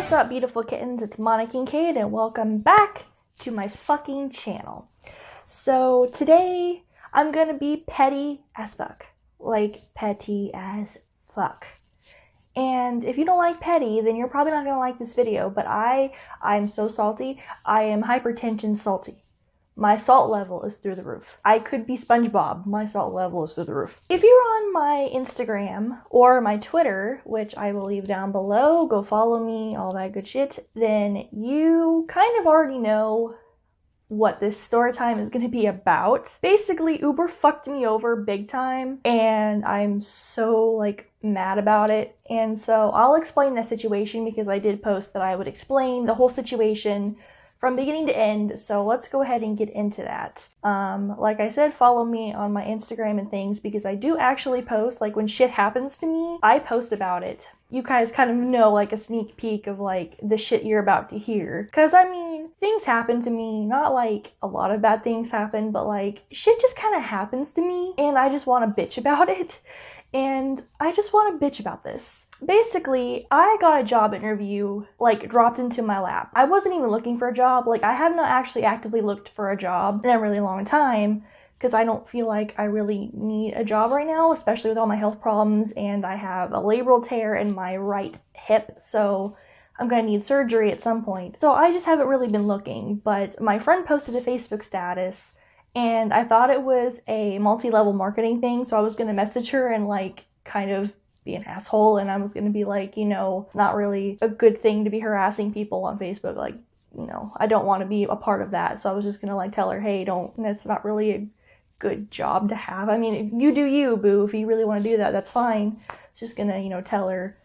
What's up, beautiful kittens? It's Monica Kincaid, and welcome back to my fucking channel. So today, I'm gonna be petty as fuck. Like, petty as fuck. And if you don't like petty, then you're probably not gonna like this video, but I'm so salty. I am hypertension salty. My salt level is through the roof. I could be SpongeBob. My salt level is through the roof. If you're on my Instagram or my Twitter, which I will leave down below, go follow me, all that good shit, then you kind of already know what this story time is going to be about. Basically, Uber fucked me over big time, and I'm so, mad about it. And so I'll explain that situation because I did post that I would explain the whole situation from beginning to end, so let's go ahead and get into that. Like I said, follow me on my Instagram and things because I do actually post, when shit happens to me, I post about it. You guys kind of know, a sneak peek of, the shit you're about to hear. Because, things happen to me, not, a lot of bad things happen, but, shit just kind of happens to me, and I just want to bitch about it. And I just want to bitch about this. Basically, I got a job interview, dropped into my lap. I wasn't even looking for a job. I have not actually actively looked for a job in a really long time because I don't feel like I really need a job right now, especially with all my health problems, and I have a labral tear in my right hip, so I'm gonna need surgery at some point. So I just haven't really been looking, but my friend posted a Facebook status and I thought it was a multi-level marketing thing, so I was gonna message her and kind of be an asshole, and I was gonna be it's not really a good thing to be harassing people on Facebook, I don't want to be a part of that. So I was just gonna tell her, hey, that's not really a good job to have. You do you, boo. If you really want to do that, that's fine. Just gonna, tell her,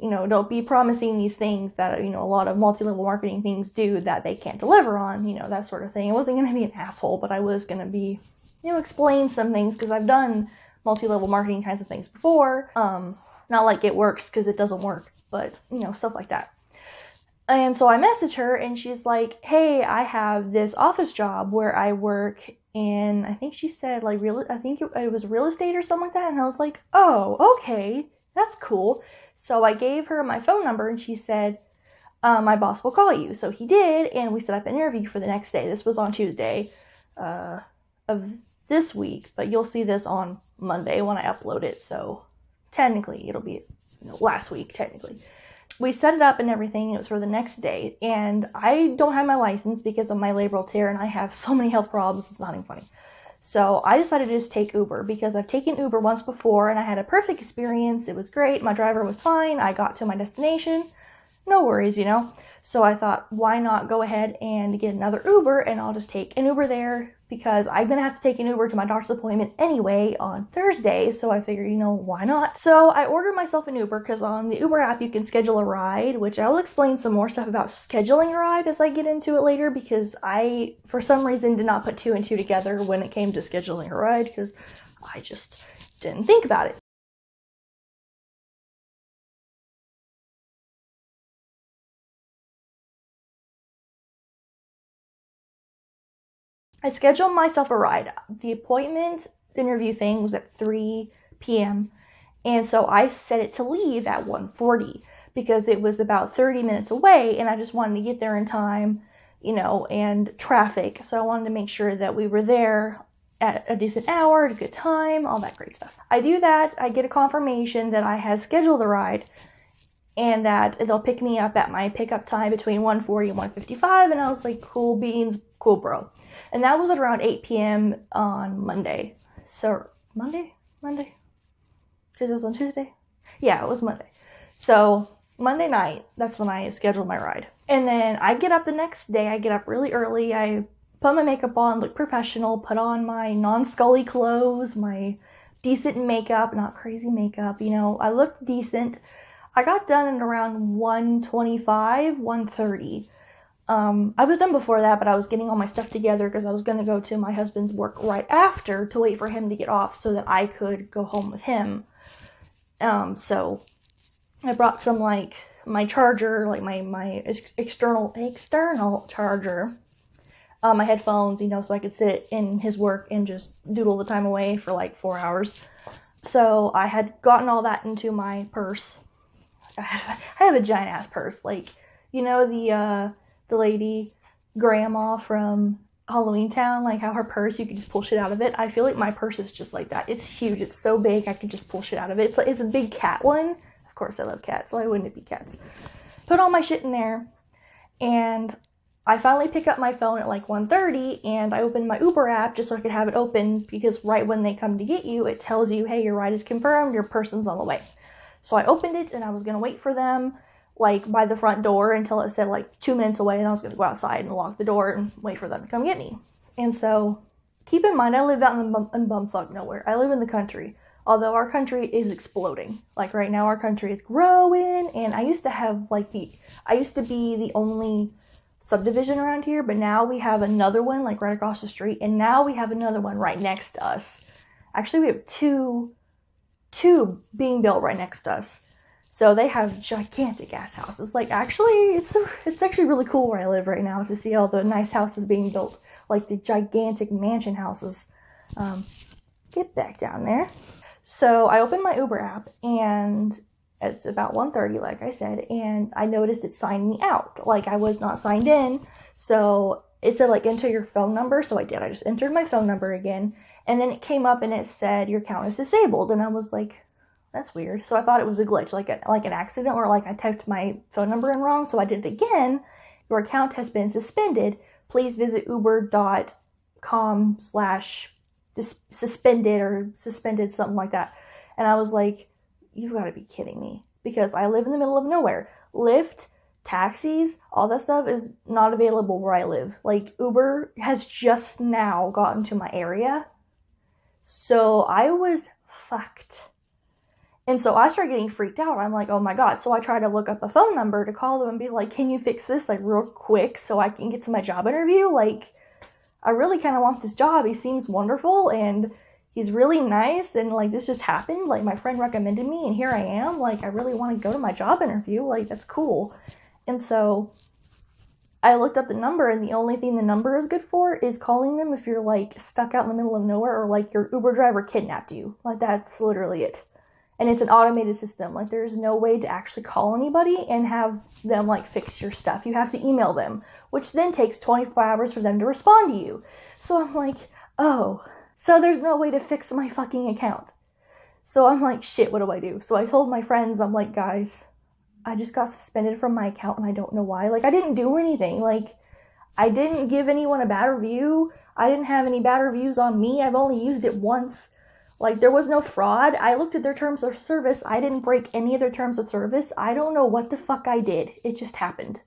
don't be promising these things that, a lot of multi-level marketing things do that they can't deliver on, that sort of thing. I wasn't going to be an asshole, but I was going to be, explain some things because I've done multi-level marketing kinds of things before. Not like it works because it doesn't work, but, stuff like that. And so I messaged her and she's like, hey, I have this office job where I work in, I think she said I think it was real estate or something like that. And I was like, oh, okay, that's cool. So I gave her my phone number and she said, my boss will call you. So he did, and we set up an interview for the next day. This was on Tuesday of this week, but you'll see this on Monday when I upload it. So technically it'll be last week, technically. We set it up and everything. It was for the next day, and I don't have my license because of my labral tear, and I have so many health problems, it's not even funny. So I decided to just take Uber because I've taken Uber once before and I had a perfect experience. It was great. My driver was fine. I got to my destination. No worries, So I thought, why not go ahead and get another Uber, and I'll just take an Uber there because I'm going to have to take an Uber to my doctor's appointment anyway on Thursday. So I figured, why not? So I ordered myself an Uber because on the Uber app you can schedule a ride, which I'll explain some more stuff about scheduling a ride as I get into it later because I, for some reason, did not put two and two together when it came to scheduling a ride because I just didn't think about it. I scheduled myself a ride. The appointment interview thing was at 3 p.m. And so I set it to leave at 1:40 because it was about 30 minutes away and I just wanted to get there in time, and traffic. So I wanted to make sure that we were there at a decent hour, at a good time, all that great stuff. I do that. I get a confirmation that I had scheduled a ride and that they'll pick me up at my pickup time between 1:40 and 1:55. And I was like, cool beans, cool bro. And that was at around 8 p.m. on Monday. So, Monday? Because it was on Tuesday? Yeah, it was Monday. So, Monday night, that's when I scheduled my ride. And then I get up the next day. I get up really early. I put my makeup on, look professional, put on my non-scully clothes, my decent makeup, not crazy makeup. I looked decent. I got done at around 1:25, 1:30. I was done before that, but I was getting all my stuff together because I was going to go to my husband's work right after to wait for him to get off so that I could go home with him. So I brought some, my charger, my external charger, my headphones, so I could sit in his work and just doodle the time away for 4 hours. So I had gotten all that into my purse. I have a giant ass purse, You know, the lady, grandma from Halloween Town, like how her purse, you could just pull shit out of it. I feel like my purse is just like that. It's huge. It's so big, I could just pull shit out of it. It's like, it's a big cat one. Of course, I love cats. Why wouldn't it be cats? Put all my shit in there, and I finally pick up my phone at like 1:30, and I open my Uber app just so I could have it open, because right when they come to get you, it tells you, hey, your ride is confirmed, your person's on the way. So I opened it, and I was going to wait for them, like, by the front door until it said, like, 2 minutes away, and I was going to go outside and lock the door and wait for them to come get me. And so, keep in mind, I live out in bumfuck nowhere. I live in the country, although our country is exploding. Like, right now, our country is growing, and I used to be the only subdivision around here, but now we have another one, like, right across the street, and now we have another one right next to us. Actually, we have two being built right next to us. So they have gigantic ass houses. Like, actually, it's actually really cool where I live right now to see all the nice houses being built, like the gigantic mansion houses. Get back down there. So I opened my Uber app, and it's about 1:30, like I said, and I noticed it signed me out. Like, I was not signed in, so it said, like, enter your phone number. So I did. I just entered my phone number again, and then it came up and it said your account is disabled, and I was like, that's weird. So I thought it was a glitch, like an accident, or like I typed my phone number in wrong. So I did it again. Your account has been suspended. Please visit uber.com/suspended or suspended, something like that. And I was like, you've got to be kidding me, because I live in the middle of nowhere. Lyft, taxis, all that stuff is not available where I live. Like, Uber has just now gotten to my area. So I was fucked. And so I started getting freaked out. I'm like, oh my God. So I tried to look up a phone number to call them and be like, can you fix this, like, real quick so I can get to my job interview? Like, I really kind of want this job. He seems wonderful, and he's really nice, and, like, this just happened. Like, my friend recommended me, and here I am. Like, I really want to go to my job interview. Like, that's cool. And so I looked up the number, and the only thing the number is good for is calling them if you're, like, stuck out in the middle of nowhere, or, like, your Uber driver kidnapped you. Like, that's literally it. And it's an automated system. Like, there's no way to actually call anybody and have them, like, fix your stuff. You have to email them, which then takes 24 hours for them to respond to you. So I'm like, oh, so there's no way to fix my fucking account. So I'm like, shit, what do I do? So I told my friends, I'm like, guys, I just got suspended from my account, and I don't know why. Like, I didn't do anything. Like, I didn't give anyone a bad review. I didn't have any bad reviews on me. I've only used it once. Like, there was no fraud. I looked at their terms of service. I didn't break any of their terms of service. I don't know what the fuck I did. It just happened.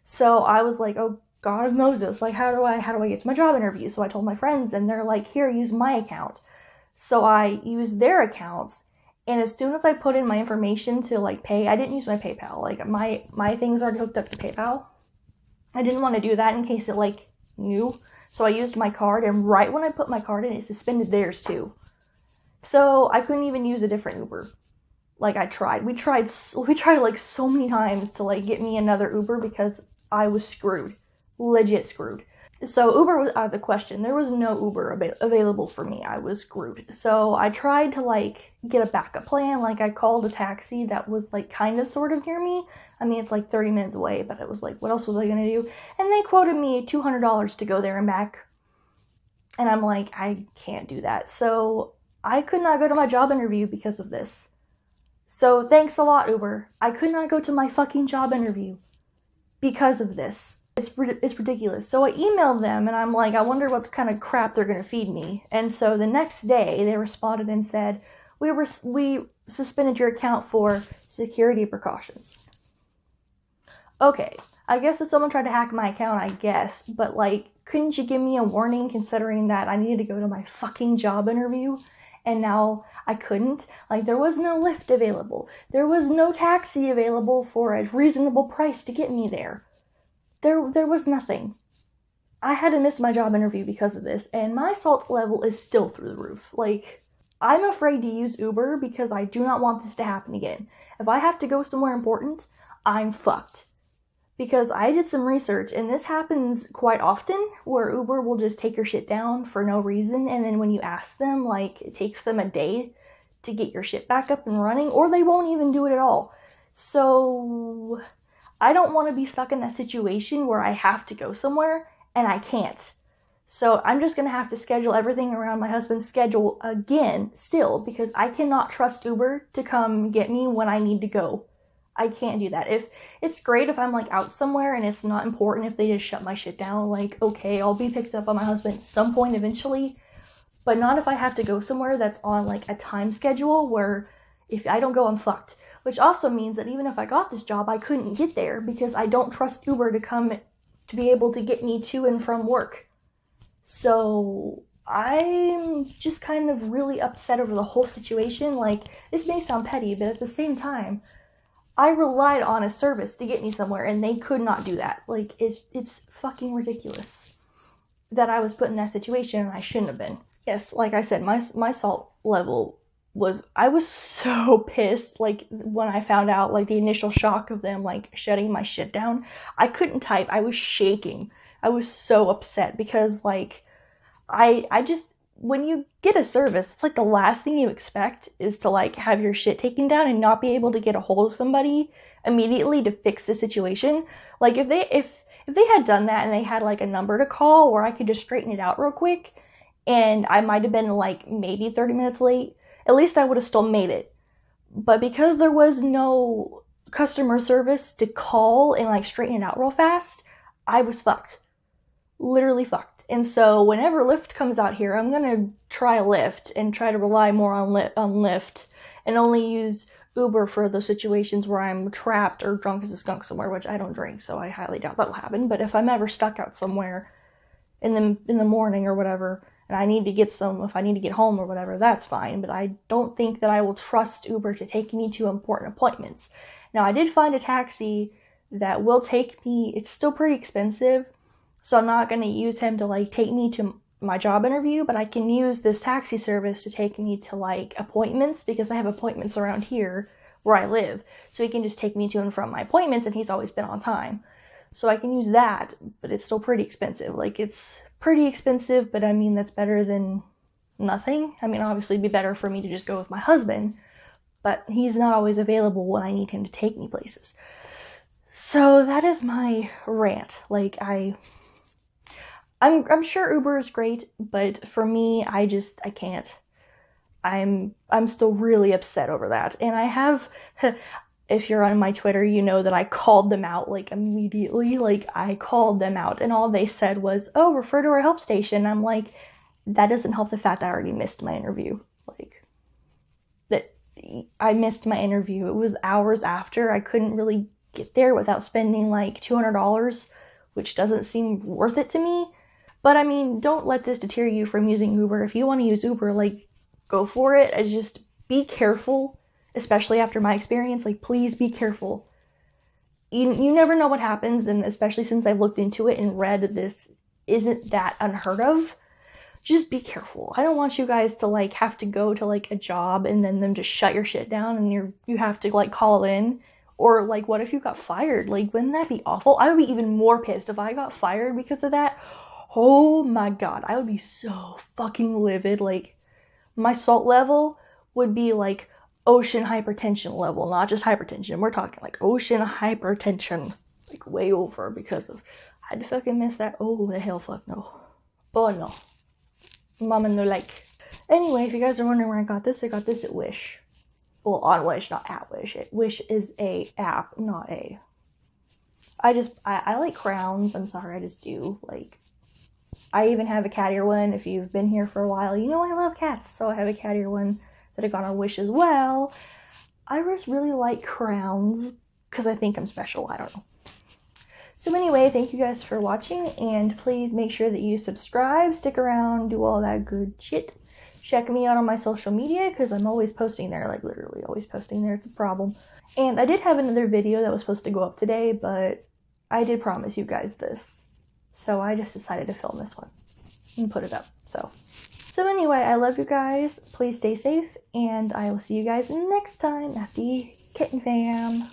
So I was like, oh, God of Moses. Like, how do I get to my job interview? So I told my friends, and they're like, here, use my account. So I used their accounts, and as soon as I put in my information to, like, pay, I didn't use my PayPal. Like, my things already hooked up to PayPal. I didn't want to do that in case it, like, knew. So I used my card, and right when I put my card in, it suspended theirs too. So I couldn't even use a different Uber. Like, I tried. We tried like so many times to, like, get me another Uber because I was screwed. Legit screwed. So Uber was out of the question. There was no Uber available for me. I was screwed. So I tried to, like, get a backup plan. Like, I called a taxi that was, like, kind of sort of near me. I mean, it's like 30 minutes away, but it was like, what else was I going to do? And they quoted me $200 to go there and back. And I'm like, I can't do that. So I could not go to my job interview because of this. So thanks a lot, Uber. I could not go to my fucking job interview because of this. It's ridiculous. So I emailed them, and I'm like, I wonder what kind of crap they're going to feed me. And so the next day, they responded and said, we suspended your account for security precautions. Okay, I guess if someone tried to hack my account, I guess. But, like, couldn't you give me a warning considering that I needed to go to my fucking job interview? And now I couldn't. Like, there was no Lyft available. There was no taxi available for a reasonable price to get me there. There was nothing. I had to miss my job interview because of this, and my salt level is still through the roof. Like, I'm afraid to use Uber because I do not want this to happen again. If I have to go somewhere important, I'm fucked. Because I did some research, and this happens quite often, where Uber will just take your shit down for no reason, and then when you ask them, like, it takes them a day to get your shit back up and running, or they won't even do it at all. So I don't want to be stuck in that situation where I have to go somewhere and I can't. So I'm just going to have to schedule everything around my husband's schedule again still, because I cannot trust Uber to come get me when I need to go. I can't do that. If it's great if I'm like out somewhere and it's not important if they just shut my shit down, like okay, I'll be picked up by my husband at some point eventually, but not if I have to go somewhere that's on like a time schedule where if I don't go, I'm fucked. Which also means that even if I got this job, I couldn't get there because I don't trust Uber to come to be able to get me to and from work. So I'm just kind of really upset over the whole situation. Like, this may sound petty, but at the same time, I relied on a service to get me somewhere and they could not do that. Like, it's fucking ridiculous that I was put in that situation and I shouldn't have been. Yes, like I said, my salt level I was so pissed, like, when I found out, like, the initial shock of them, like, shutting my shit down. I couldn't type. I was shaking. I was so upset because, like, I just, when you get a service, it's like the last thing you expect is to, like, have your shit taken down and not be able to get a hold of somebody immediately to fix the situation. Like, if they had done that and they had, like, a number to call where I could just straighten it out real quick, and I might have been, like, maybe 30 minutes late, at least I would have still made it. But because there was no customer service to call and, like, straighten it out real fast, I was fucked. Literally fucked. And so whenever Lyft comes out here, I'm gonna try Lyft and try to rely more on Lyft and only use Uber for those situations where I'm trapped or drunk as a skunk somewhere, which I don't drink, so I highly doubt that'll happen. But if I'm ever stuck out somewhere in the morning or whatever, and I need to if I need to get home or whatever, that's fine. But I don't think that I will trust Uber to take me to important appointments. Now, I did find a taxi that will take me. It's still pretty expensive, so I'm not going to use him to, like, take me to my job interview, but I can use this taxi service to take me to, like, appointments, because I have appointments around here where I live. So he can just take me to and from my appointments, and he's always been on time. So I can use that, but it's still pretty expensive. Like, it's pretty expensive, but I mean, that's better than nothing. I mean, obviously it'd be better for me to just go with my husband, but he's not always available when I need him to take me places. So that is my rant. Like, I'm sure Uber is great, but for me, I can't. I'm still really upset over that. And I have, if you're on my Twitter, you know that I called them out, like, immediately. Like, I called them out, and all they said was, oh, refer to our help station. I'm like, that doesn't help the fact that I already missed my interview. Like, that I missed my interview. It was hours after. I couldn't really get there without spending, like, $200, which doesn't seem worth it to me. But, I mean, don't let this deter you from using Uber. If you want to use Uber, like, go for it. I just be careful, especially after my experience. Like, please be careful. You never know what happens, and especially since I've looked into it and read that this isn't that unheard of, just be careful. I don't want you guys to, like, have to go to, like, a job and then them just shut your shit down and you have to, like, call in. Or, like, what if you got fired? Like, wouldn't that be awful? I would be even more pissed if I got fired because of that. Oh my god, I would be so fucking livid. Like, my salt level would be, like, ocean hypertension level, not just hypertension. We're talking, like, ocean hypertension. Like, way over because of, I'd fucking miss that. Oh, the hell fuck no. Oh no. Mama no like. Anyway, if you guys are wondering where I got this at Wish. Well, on Wish, not at Wish. Wish is a app, not a. I like crowns. I'm sorry, I just do. Like, I even have a cat ear one. If you've been here for a while, you know I love cats. So I have a cat ear one that I got on Wish as well. I just really like crowns because I think I'm special. I don't know. So anyway, thank you guys for watching, and please make sure that you subscribe, stick around, do all that good shit. Check me out on my social media because I'm always posting there, like literally always posting there. It's a problem. And I did have another video that was supposed to go up today, but I did promise you guys this. So I just decided to film this one and put it up. So anyway, I love you guys. Please stay safe, and I will see you guys next time at the Kitten Fam.